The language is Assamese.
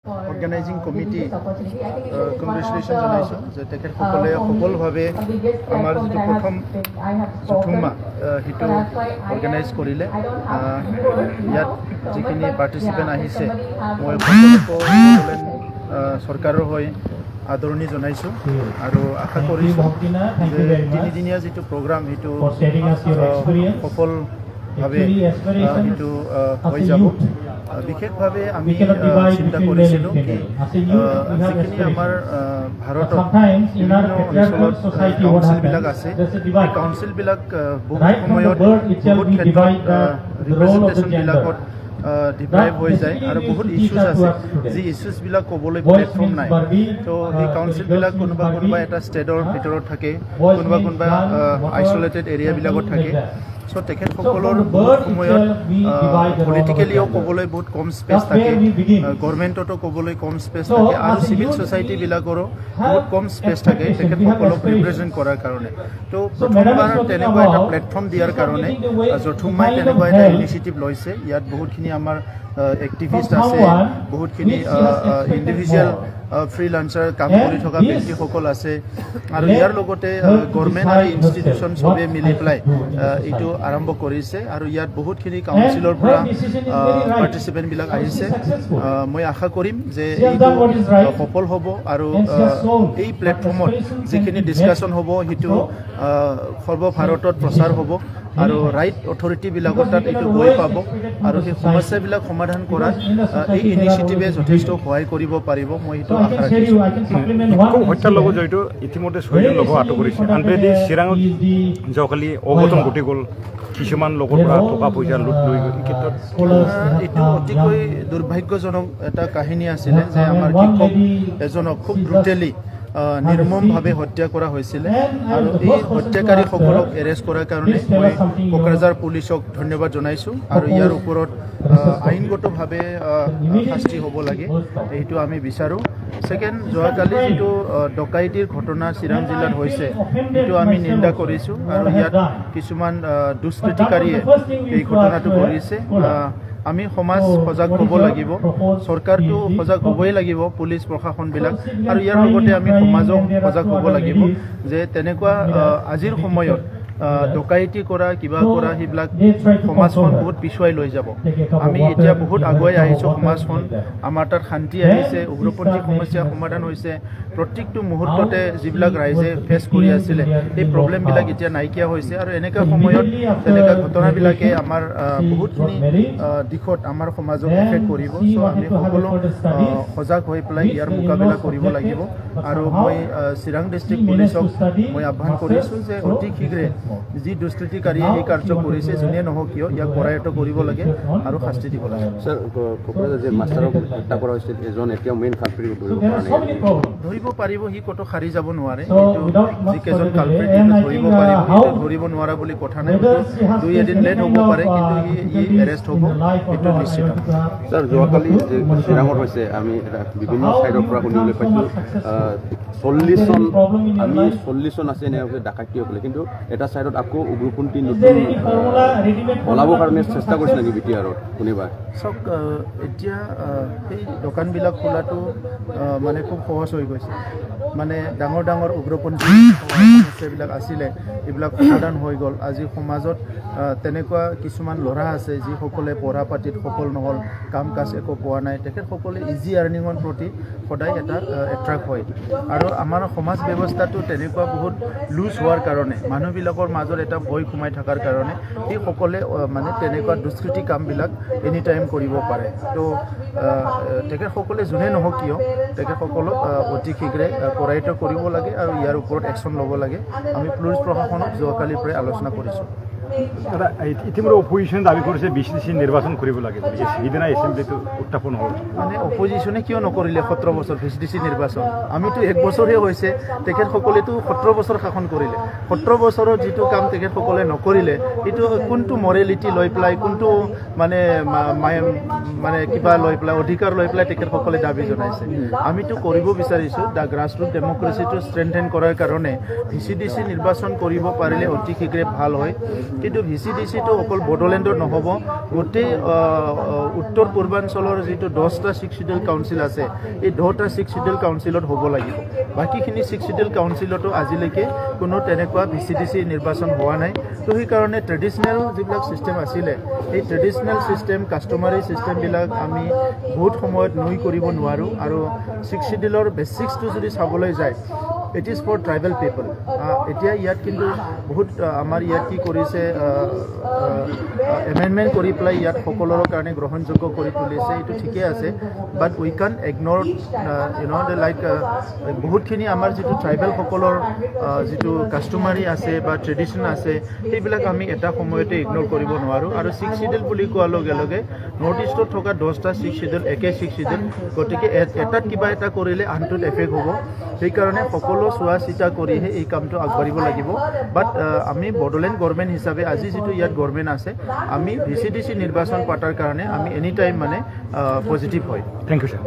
Organizing committee congratulations জনাইছো যে তেখেতসকলে সফলভাৱে আমাৰ যিটো প্ৰথম জুথুমা হিটো অৰ্গেনাইজ কৰিলে ইয়াত যিখিনি পাৰ্টিচিপেণ্ট আহিছে মই চৰকাৰৰ হৈ আদৰণি জনাইছো আৰু আশা কৰিছো যে তিনিদিনীয়া যিটো প্ৰগ্ৰাম সেইটো সফলভাৱে সেইটো হৈ যাব বিশেষভাৱে আমি চিন্তা কৰিছিলোঁ কি যিখিনি আমাৰ ভাৰতত বিভিন্ন অঞ্চলত কাউন্সিলবিলাক আছে এই কাউন্সিলবিলাক বহুত সময়ত বহুত ক্ষেত্ৰত ৰিপ্ৰেজেণ্টেশ্যনবিলাকত ডিপ্ৰাইভ হৈ যায় আৰু বহুত ইছ্যুজ আছে যি ইছ্যুজবিলাক ক'বলৈ প্লেটফৰ্ম নাই তো সেই কাউন্সিলবিলাক কোনোবা এটা ষ্টেটৰ ভিতৰত থাকে কোনোবা আইচলেটেড এৰিয়াবিলাকত থাকে সো তেখেতসকলৰ বহুত সময়ত পলিটিকেলিও ক'বলৈ বহুত কম স্পেচ থাকে গভৰ্ণমেণ্টতো ক'বলৈ কম স্পেচ থাকে আৰু চিভিল ছ'চাইটিবিলাকৰো বহুত কম স্পেচ থাকে তেখেতসকলক ৰিপ্ৰেজেণ্ট কৰাৰ কাৰণে তো প্ৰথমবাৰ তেনেকুৱা এটা প্লেটফৰ্ম দিয়াৰ কাৰণে জথুমাই তেনেকুৱা এটা ইনিচিয়েটিভ লৈছে ইয়াত বহুতখিনি আমাৰ এক্টিভিষ্ট আছে বহুতখিনি ইণ্ডিভিজুৱেল ফ্ৰীলান্সাৰ কাম কৰি থকা ব্যক্তিসকল আছে আৰু ইয়াৰ লগতে গভৰ্ণমেণ্ট আৰু ইনষ্টিটিউশ্যন চবে মিলি পেলাই এইটো আৰম্ভ কৰিছে আৰু ইয়াত বহুতখিনি কাউন্সিলৰ পৰা পাৰ্টিচিপেণ্টবিলাক আহিছে মই আশা কৰিম যে এইটো সফল হ'ব আৰু এই প্লেটফৰ্মত যিখিনি ডিছকাশ্যন হ'ব সেইটো সৰ্বভাৰতত প্ৰচাৰ হ'ব আৰু ৰাইট অথৰিটিবিলাকৰ তাত এইটো গৈ পাব আৰু সেই সমস্যাবিলাক সমাধান কৰাত এই ইনিচিয়েটিভে যথেষ্ট সহায় কৰিব পাৰিব মই সেইটো আশা ৰাখিছোঁ হত্যাৰ লগত জড়িত ইতিমধ্যে 6জন লোকক আটক কৰিছে আনফালে চিৰাঙত যোৱাকালি অঘটন ঘটি গ'ল কিছুমান লোকৰ পৰা টকা পইচা লুট লৈ গ'ল এই ক্ষেত্ৰত এইটো অতিকৈ দুৰ্ভাগ্যজনক এটা কাহিনী আছিলে যে আমাৰ শিক্ষক এজনক খুব ব্ৰুটেলি নিৰ্মমভাৱে হত্যা কৰা হৈছিলে আৰু এই হত্যাকাৰীসকলক এৰেষ্ট কৰাৰ কাৰণে মই কোকৰাঝাৰ পুলিচক ধন্যবাদ জনাইছোঁ আৰু ইয়াৰ ওপৰত আইনগতভাৱে শাস্তি হ'ব লাগে এইটো আমি বিচাৰোঁ ছেকেণ্ড যোৱাকালি যিটো ডকাইতিৰ ঘটনা চিৰাং জিলাত হৈছে সেইটো আমি নিন্দা কৰিছোঁ আৰু ইয়াত কিছুমান দুষ্কৃতিকাৰীয়ে এই ঘটনাটো কৰিছে আমি সমাজ সজাগ হ'ব লাগিব চৰকাৰটো সজাগ হ'বই লাগিব পুলিচ প্ৰশাসনবিলাক আৰু ইয়াৰ লগতে আমি সমাজক সজাগ হ'ব লাগিব যে তেনেকুৱা আজিৰ সময়ত ডকাইতি কৰা কিবা কৰা সেইবিলাক সমাজখন বহুত পিছুৱাই লৈ যাব আমি এতিয়া বহুত আগুৱাই আহিছোঁ সমাজখন আমাৰ তাত শান্তি আহিছে উগ্ৰপন্থী সমস্যা সমাধান হৈছে প্ৰত্যেকটো মুহূৰ্ততে যিবিলাক ৰাইজে ফেচ কৰি আছিলে এই প্ৰব্লেমবিলাক এতিয়া নাইকিয়া হৈছে আৰু এনেকুৱা সময়ত তেনেকুৱা ঘটনাবিলাকে আমাৰ বহুতখিনি দিশত আমাৰ সমাজক এফেক্ট কৰিব চ' আমি সকলো সজাগ হৈ পেলাই ইয়াৰ মোকাবিলা কৰিব লাগিব আৰু মই চিৰাং ডিষ্ট্ৰিক্ট পুলিচক মই আহ্বান কৰিছোঁ যে অতি শীঘ্ৰে যি দুষ্কৃতিকাৰীয়ে এই কাৰ্য কৰিছে যোনে নহওক কিয় ইয়াক কৰায়ত্ব কৰিব লাগে আৰু শাস্তি দিব লাগে স্যাৰ কোকৰাঝাৰ যে মাষ্টাৰক হত্যা কৰা হৈছিল এজন এতিয়া মেইন কালপ্ৰিট ধৰিব পাৰিব সি ক'তো সাৰি যাব নোৱাৰে যিকেইজন কালপ্ৰিট ধৰিব পাৰিব ধৰিব নোৱাৰা বুলি কথা নাই দুই এদিন লেট হ'ব পাৰে কিন্তু ই এৰেষ্ট হ'ব এইটো নিশ্চিত স্যাৰ যোৱাকালি যে চিৰাঙত হৈছে আমি বিভিন্ন ছাইডৰ পৰা শুনিবলৈ পাইছোঁ 40জন আছে এনেকৈ ডাকাতি হ'লে কিন্তু এটা ছাইডত আকৌ উগ্ৰপন্থী নতুন ওলাবৰ কাৰণে চেষ্টা কৰিছে নেকি বিটি আৰু কোনোবা চাওক এতিয়া সেই দোকানবিলাক খোলাটো মানে খুব সহজ হৈ গৈছে মানে ডাঙৰ ডাঙৰ উগ্ৰপন্থী সমস্যাবিলাক আছিলে এইবিলাক সমাধান হৈ গ'ল আজি সমাজত তেনেকুৱা কিছুমান ল'ৰা আছে যিসকলে পঢ়া পাতিত সফল নহ'ল কাম কাজ একো পোৱা নাই তেখেতসকলে ইজি আৰ্নিঙৰ প্ৰতি সদায় এটা এট্ৰেক্ট হয় আৰু আমাৰ সমাজ ব্যৱস্থাটো তেনেকুৱা বহুত লুজ হোৱাৰ কাৰণে মানুহবিলাকৰ মাজত এটা ভয় সোমাই থকাৰ কাৰণে সেইসকলে মানে তেনেকুৱা দুষ্কৃতি কামবিলাক এনি টাইম কৰিব পাৰে তো তেখেতসকলে যোনে নহওক কিয় তেখেতসকলক অতি শীঘ্ৰে কৰায়ত্ব কৰিব লাগে আৰু ইয়াৰ ওপৰত একশ্যন ল'ব লাগে আমি পুলিচ প্ৰশাসনক যোৱাকালিৰ পৰাই আলোচনা কৰিছোঁ দাদা ইতিমধ্যে অপজিশ্যনে দাবী কৰিছে BCC নিৰ্বাচন কৰিব লাগে সিদিনা এছেম্বলিটো উত্থাপন হ'ল মানে অপজিশ্যনে কিয় নকৰিলে 17 বছৰ BCC নিৰ্বাচন আমিতো 1 বছৰহে হৈছে তেখেতসকলেতো 17 বছৰ শাসন কৰিলে 17 বছৰত যিটো কাম তেখেতসকলে নকৰিলে এইটো কোনটো মৰেলিটি লৈ পেলাই কোনটো মানে মানে কিবা লৈ পেলাই অধিকাৰ লৈ পেলাই তেখেতসকলে দাবী জনাইছে আমিতো কৰিব বিচাৰিছোঁ দ্য গ্ৰাছৰুট ডেমক্ৰেচিটো ষ্ট্ৰেংথেন কৰাৰ কাৰণে BCC নিৰ্বাচন কৰিব পাৰিলে অতি শীঘ্ৰে ভাল হয় কিন্তু VCDCটো অকল বড়োলেণ্ডৰ নহ'ব, গোটেই উত্তৰ পূৰ্বাঞ্চলৰ যিটো 10টা 6 শিডিউল কাউন্সিল আছে এই 10টা 6 শিডিউল কাউন্সিলত হ'ব লাগিব। বাকীখিনি 6 শিডিউল কাউন্সিলতো আজিলৈকে কোনো তেনেকুৱা VCDC নিৰ্বাচন হোৱা নাই। তো সেইকাৰণে ট্ৰেডিশ্যনেল যিবিলাক ছিষ্টেম আছিলে এই ট্ৰেডিশ্যনেল ছিষ্টেম কাষ্টমাৰী ছিষ্টেমবিলাক আমি বহুত সময়ত নুই কৰিব নোৱাৰোঁ। আৰু 6 শিডিউলৰ বেচিক্সটো যদি চাবলৈ যায় ইট ইজ ফৰ ট্ৰাইবেল পিপল। এতিয়া ইয়াত কিন্তু বহুত আমাৰ ইয়াত কি কৰিছে এমেণ্ডমেণ্ট কৰি পেলাই ইয়াত সকলোৰে কাৰণে গ্ৰহণযোগ্য কৰি তুলিছে, এইটো ঠিকে আছে। বাট উই কান ইগন'ৰ লাইক বহুতখিনি আমাৰ যিটো ট্ৰাইবেলসকলৰ যিটো কাষ্টমাৰী আছে বা ট্ৰেডিশ্যন আছে সেইবিলাক আমি এটা সময়তে ইগন'ৰ কৰিব নোৱাৰোঁ। আৰু 6 শিডিউল বুলি কোৱাৰ লগে লগে নৰ্থ ইষ্টত থকা 10টা 6 শিডিউল একে 6 শিডিউল, গতিকে এটাত কিবা এটা কৰিলে আনটোত এফেক্ট হ'ব। সেইকাৰণে সকলো চোৱা চিতা কৰিহে এই কামটো আগবাঢ়িব লাগিব। বাট আমি বড়োলেণ্ড গভৰ্ণমেণ্ট হিচাপে আজি যিটো ইয়াত গভৰ্ণমেণ্ট আছে আমি VCDC নিৰ্বাচন পাতাৰ কাৰণে আমি এনি টাইম মানে পজিটিভ হয়। Thank you sir.